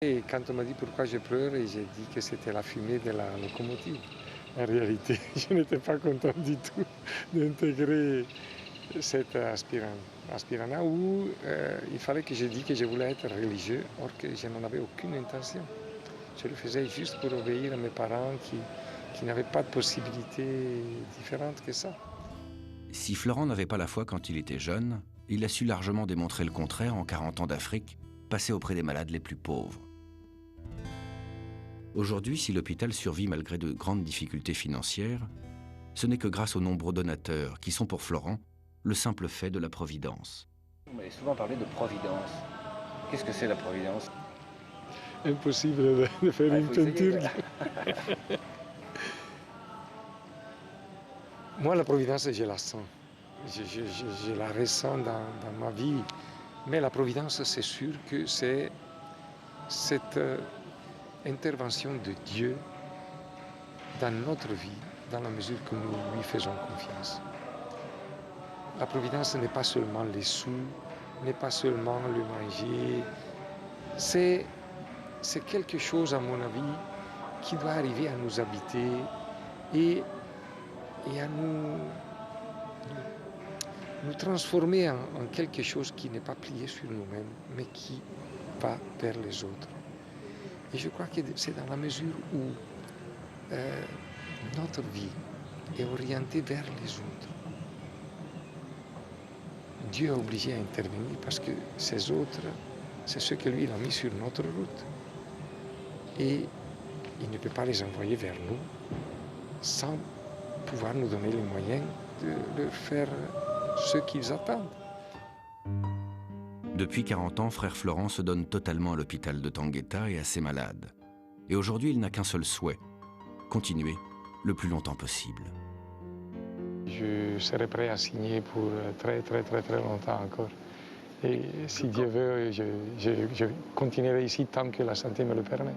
Et quand on m'a dit pourquoi je pleure, j'ai dit que c'était la fumée de la locomotive. En réalité, je n'étais pas content du tout d'intégrer cet aspirant où il fallait que je dise que je voulais être religieux, or que je n'en avais aucune intention. Je le faisais juste pour obéir à mes parents qui n'avaient pas de possibilité différente que ça. Si Florent n'avait pas la foi quand il était jeune, il a su largement démontrer le contraire en 40 ans d'Afrique, passé auprès des malades les plus pauvres. Aujourd'hui, si l'hôpital survit malgré de grandes difficultés financières, ce n'est que grâce aux nombreux donateurs qui sont pour Florent le simple fait de la providence. Vous m'avez souvent parlé de providence. Qu'est-ce que c'est la providence? Impossible de faire une peinture. Moi, la providence, je la sens. Je la ressens dans ma vie. Mais la providence, c'est sûr que c'est cette intervention de Dieu dans notre vie, dans la mesure que nous lui faisons confiance. La providence n'est pas seulement les sous, n'est pas seulement le manger. C'est quelque chose, à mon avis, qui doit arriver à nous habiter et à nous transformer en quelque chose qui n'est pas plié sur nous-mêmes, mais qui va vers les autres. Et je crois que c'est dans la mesure où notre vie est orientée vers les autres. Dieu est obligé à intervenir parce que ces autres, c'est ceux que lui il a mis sur notre route. Et il ne peut pas les envoyer vers nous sans pouvoir nous donner les moyens de leur faire ce qu'ils attendent. Depuis 40 ans, frère Florent se donne totalement à l'hôpital de Tangueta et à ses malades. Et aujourd'hui, il n'a qu'un seul souhait, continuer le plus longtemps possible. Je serai prêt à signer pour très longtemps encore. Et si Dieu veut, je continuerai ici tant que la santé me le permet.